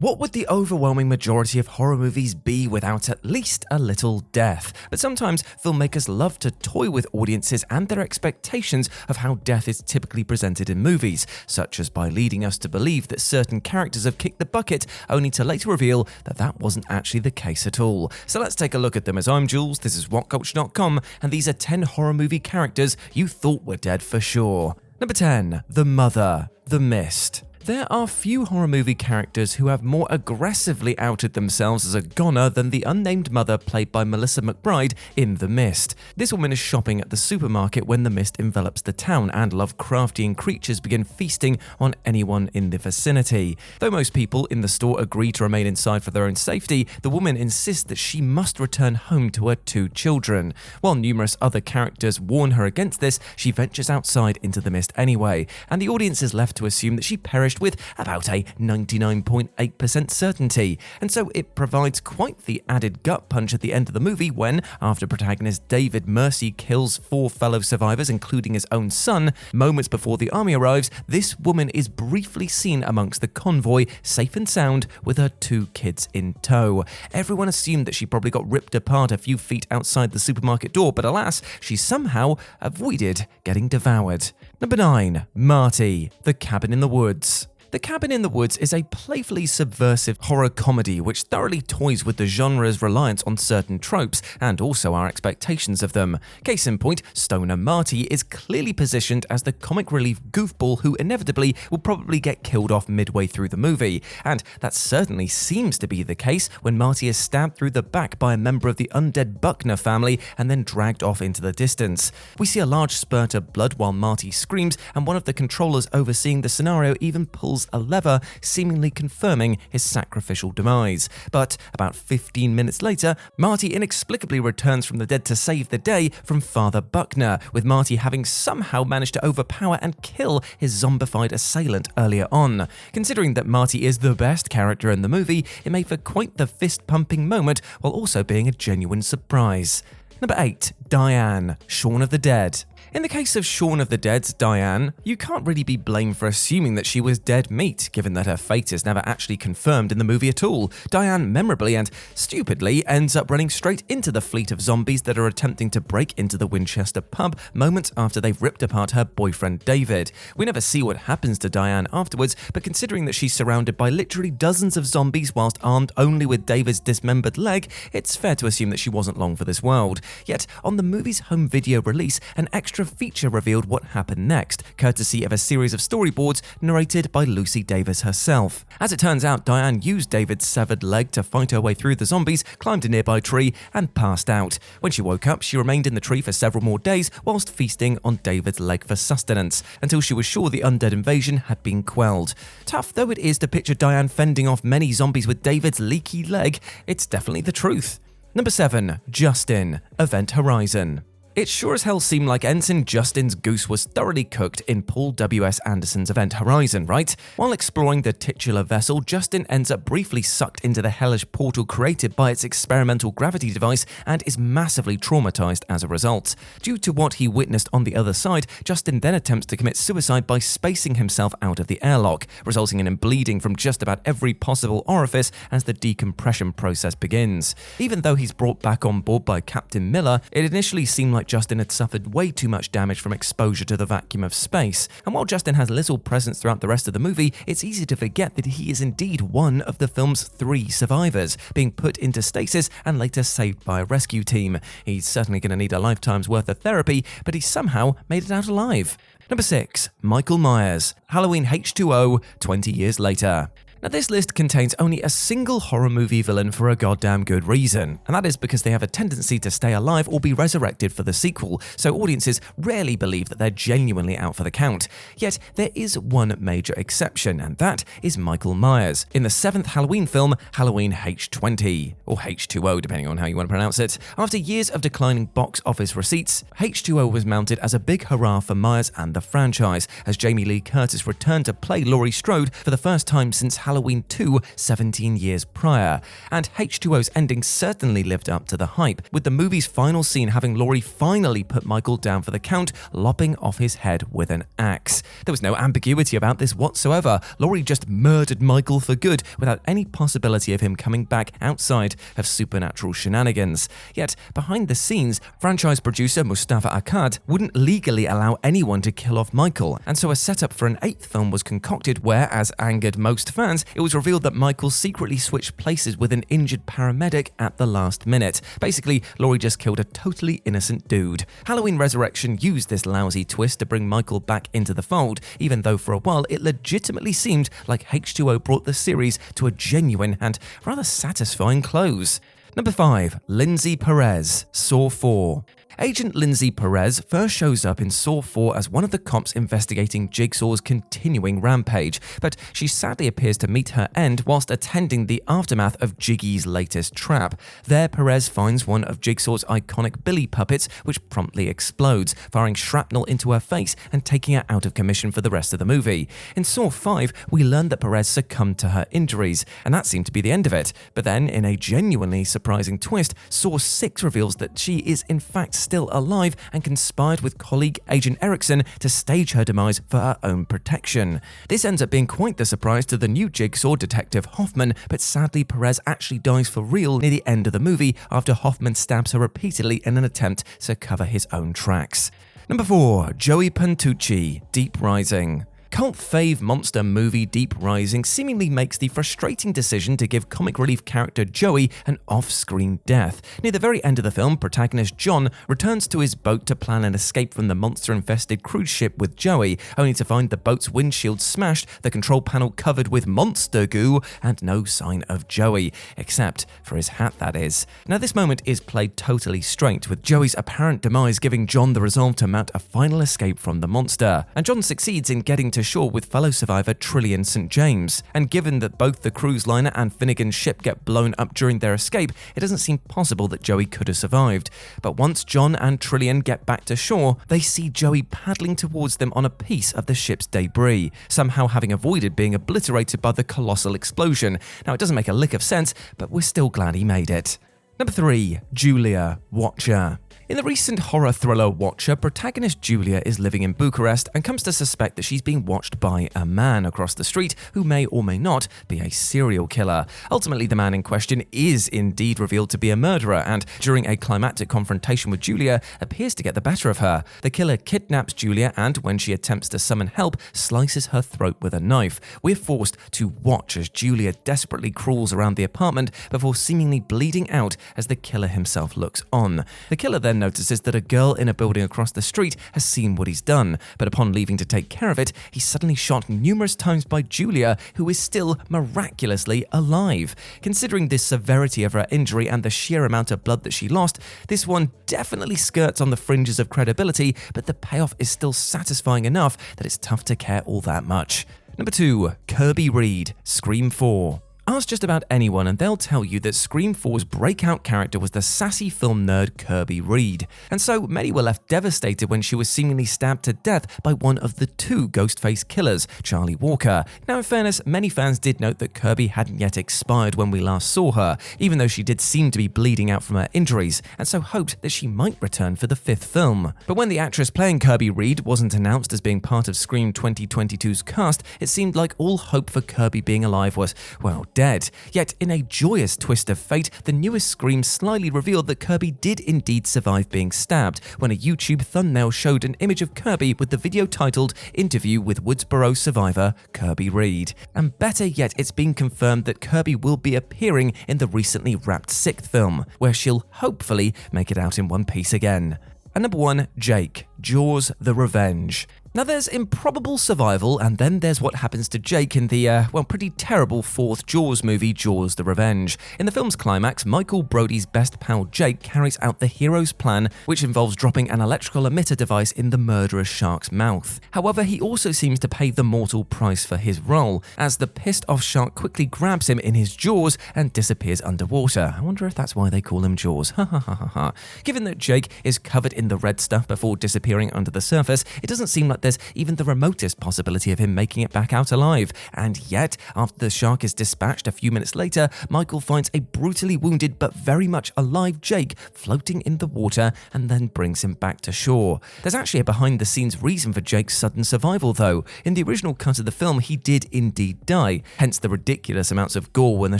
What would the overwhelming majority of horror movies be without at least a little death? But sometimes filmmakers love to toy with audiences and their expectations of how death is typically presented in movies, such as by leading us to believe that certain characters have kicked the bucket, only to later reveal that that wasn't actually the case at all. So let's take a look at them. As I'm Jules, this is WhatCulture.com, and these are 10 horror movie characters you thought were dead for sure. Number 10. The Mother, The Mist. There are few horror movie characters who have more aggressively outed themselves as a goner than the unnamed mother played by Melissa McBride in The Mist. This woman is shopping at the supermarket when the mist envelops the town and Lovecraftian creatures begin feasting on anyone in the vicinity. Though most people in the store agree to remain inside for their own safety, the woman insists that she must return home to her 2 children. While numerous other characters warn her against this, she ventures outside into the mist anyway, and the audience is left to assume that she perished with about a 99.8% certainty, and so it provides quite the added gut punch at the end of the movie when, after protagonist David Mercy kills 4 fellow survivors including his own son, moments before the army arrives, this woman is briefly seen amongst the convoy, safe and sound, with her 2 kids in tow. Everyone assumed that she probably got ripped apart a few feet outside the supermarket door, but alas, she somehow avoided getting devoured. Number 9. Marty, The Cabin in the Woods. The Cabin in the Woods is a playfully subversive horror comedy which thoroughly toys with the genre's reliance on certain tropes and also our expectations of them. Case in point, stoner Marty is clearly positioned as the comic relief goofball who inevitably will probably get killed off midway through the movie, and that certainly seems to be the case when Marty is stabbed through the back by a member of the undead Buckner family and then dragged off into the distance. We see a large spurt of blood while Marty screams, and one of the controllers overseeing the scenario even pulls a lever, seemingly confirming his sacrificial demise. But about 15 minutes later, Marty inexplicably returns from the dead to save the day from Father Buckner, with Marty having somehow managed to overpower and kill his zombified assailant earlier on. Considering that Marty is the best character in the movie, it made for quite the fist-pumping moment while also being a genuine surprise. Number 8. Dianne, Shaun of the Dead. In the case of Shaun of the Dead's Dianne, you can't really be blamed for assuming that she was dead meat, given that her fate is never actually confirmed in the movie at all. Dianne memorably and stupidly ends up running straight into the fleet of zombies that are attempting to break into the Winchester pub moments after they've ripped apart her boyfriend David. We never see what happens to Dianne afterwards, but considering that she's surrounded by literally dozens of zombies whilst armed only with David's dismembered leg, it's fair to assume that she wasn't long for this world. Yet, on the movie's home video release, an extra feature revealed what happened next, courtesy of a series of storyboards narrated by Lucy Davis herself. As it turns out, Dianne used David's severed leg to fight her way through the zombies, climbed a nearby tree, and passed out. When she woke up, she remained in the tree for several more days whilst feasting on David's leg for sustenance, until she was sure the undead invasion had been quelled. Tough though it is to picture Dianne fending off many zombies with David's leaky leg, it's definitely the truth. Number 7. Justin, Event Horizon. It sure as hell seemed like Ensign Justin's goose was thoroughly cooked in Paul W.S. Anderson's Event Horizon, right? While exploring the titular vessel, Justin ends up briefly sucked into the hellish portal created by its experimental gravity device and is massively traumatized as a result. Due to what he witnessed on the other side, Justin then attempts to commit suicide by spacing himself out of the airlock, resulting in him bleeding from just about every possible orifice as the decompression process begins. Even though he's brought back on board by Captain Miller, it initially seemed like Justin had suffered way too much damage from exposure to the vacuum of space. And while Justin has little presence throughout the rest of the movie, it's easy to forget that he is indeed one of the film's 3 survivors, being put into stasis and later saved by a rescue team. He's certainly going to need a lifetime's worth of therapy, but he somehow made it out alive. Number 6. Michael Myers, Halloween H2O, 20 years later. Now, this list contains only a single horror movie villain for a goddamn good reason, and that is because they have a tendency to stay alive or be resurrected for the sequel, so audiences rarely believe that they're genuinely out for the count. Yet, there is one major exception, and that is Michael Myers, in the 7th Halloween film, Halloween H20, or H2O depending on how you want to pronounce it. After years of declining box office receipts, H2O was mounted as a big hurrah for Myers and the franchise, as Jamie Lee Curtis returned to play Laurie Strode for the first time since Halloween Halloween 2 17 years prior, and H2O's ending certainly lived up to the hype, with the movie's final scene having Laurie finally put Michael down for the count, lopping off his head with an axe. There was no ambiguity about this whatsoever. Laurie just murdered Michael for good, without any possibility of him coming back outside of supernatural shenanigans. Yet, behind the scenes, franchise producer Mustafa Akkad wouldn't legally allow anyone to kill off Michael, and so a setup for an 8th film was concocted where, as angered most fans, it was revealed that Michael secretly switched places with an injured paramedic at the last minute. Basically, Laurie just killed a totally innocent dude. Halloween Resurrection used this lousy twist to bring Michael back into the fold, even though for a while it legitimately seemed like H2O brought the series to a genuine and rather satisfying close. Number 5. Lindsey Perez, Saw 4. Agent Lindsey Perez first shows up in Saw 4 as one of the cops investigating Jigsaw's continuing rampage, but she sadly appears to meet her end whilst attending the aftermath of Jiggy's latest trap. There, Perez finds one of Jigsaw's iconic Billy puppets, which promptly explodes, firing shrapnel into her face and taking her out of commission for the rest of the movie. In Saw 5, we learn that Perez succumbed to her injuries, and that seemed to be the end of it. But then, in a genuinely surprising twist, Saw 6 reveals that she is in fact still alive and conspired with colleague Agent Erickson to stage her demise for her own protection. This ends up being quite the surprise to the new Jigsaw detective Hoffman, but sadly Perez actually dies for real near the end of the movie after Hoffman stabs her repeatedly in an attempt to cover his own tracks. Number 4. Joey Pantucci, Deep Rising. Cult fave monster movie Deep Rising seemingly makes the frustrating decision to give comic relief character Joey an off-screen death. Near the very end of the film, protagonist John returns to his boat to plan an escape from the monster-infested cruise ship with Joey, only to find the boat's windshield smashed, the control panel covered with monster goo, and no sign of Joey, except for his hat, that is. Now, this moment is played totally straight, with Joey's apparent demise giving John the resolve to mount a final escape from the monster, and John succeeds in getting to shore with fellow survivor Trillian St. James. And given that both the cruise liner and Finnegan's ship get blown up during their escape, it doesn't seem possible that Joey could have survived. But once John and Trillian get back to shore, they see Joey paddling towards them on a piece of the ship's debris, somehow having avoided being obliterated by the colossal explosion. Now, it doesn't make a lick of sense, but we're still glad he made it. Number 3. Julia, Watcher. In the recent horror thriller Watcher, protagonist Julia is living in Bucharest and comes to suspect that she's being watched by a man across the street who may or may not be a serial killer. Ultimately, the man in question is indeed revealed to be a murderer and, during a climactic confrontation with Julia, appears to get the better of her. The killer kidnaps Julia and, when she attempts to summon help, slices her throat with a knife. We're forced to watch as Julia desperately crawls around the apartment before seemingly bleeding out as the killer himself looks on. The killer then notices that a girl in a building across the street has seen what he's done, but upon leaving to take care of it, he's suddenly shot numerous times by Julia, who is still miraculously alive. Considering the severity of her injury and the sheer amount of blood that she lost, this one definitely skirts on the fringes of credibility, but the payoff is still satisfying enough that it's tough to care all that much. Number 2. Kirby Reed, Scream 4. Ask just about anyone and they'll tell you that Scream 4's breakout character was the sassy film nerd Kirby Reed. And so many were left devastated when she was seemingly stabbed to death by one of the two Ghostface killers, Charlie Walker. Now, in fairness, many fans did note that Kirby hadn't yet expired when we last saw her, even though she did seem to be bleeding out from her injuries, and so hoped that she might return for the 5th film. But when the actress playing Kirby Reed wasn't announced as being part of Scream 2022's cast, it seemed like all hope for Kirby being alive was, well, dead. Yet, in a joyous twist of fate, the newest Scream slyly revealed that Kirby did indeed survive being stabbed, when a YouTube thumbnail showed an image of Kirby with the video titled "Interview with Woodsboro survivor Kirby Reed." And better yet, it's been confirmed that Kirby will be appearing in the recently wrapped 6th film, where she'll hopefully make it out in one piece again. And number 1, Jake, Jaws: The Revenge. Now, there's improbable survival, and then there's what happens to Jake in the, pretty terrible 4th Jaws movie, Jaws: The Revenge. In the film's climax, Michael Brody's best pal Jake carries out the hero's plan, which involves dropping an electrical emitter device in the murderous shark's mouth. However, he also seems to pay the mortal price for his role, as the pissed-off shark quickly grabs him in his jaws and disappears underwater. I wonder if that's why they call him Jaws. Ha ha ha ha ha. Given that Jake is covered in the red stuff before disappearing under the surface, it doesn't seem like there's even the remotest possibility of him making it back out alive. And yet, after the shark is dispatched a few minutes later, Michael finds a brutally wounded but very much alive Jake floating in the water and then brings him back to shore. There's actually a behind-the-scenes reason for Jake's sudden survival though. In the original cut of the film, he did indeed die, hence the ridiculous amounts of gore when the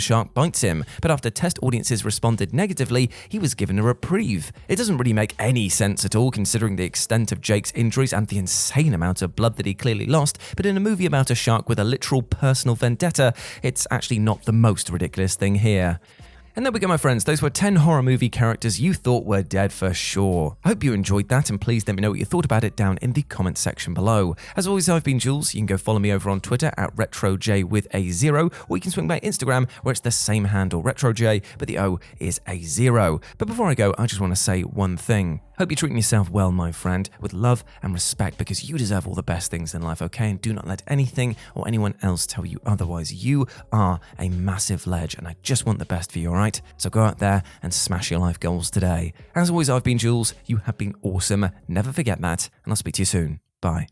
shark bites him, but after test audiences responded negatively, he was given a reprieve. It doesn't really make any sense at all considering the extent of Jake's injuries and the insane amount of blood that he clearly lost, but in a movie about a shark with a literal personal vendetta, it's actually not the most ridiculous thing here. And there we go, my friends. Those were 10 horror movie characters you thought were dead for sure. I hope you enjoyed that, and please let me know what you thought about it down in the comment section below. As always, I've been Jules. You can go follow me over on Twitter at RetroJ with a 0, or you can swing by Instagram where it's the same handle, RetroJ, but the O is a 0. But before I go, I just want to say one thing. Hope you're treating yourself well, my friend, with love and respect, because you deserve all the best things in life, okay? And do not let anything or anyone else tell you otherwise. You are a massive ledge, and I just want the best for you, alright? So go out there and smash your life goals today. As always, I've been Jules. You have been awesome. Never forget that, and I'll speak to you soon. Bye.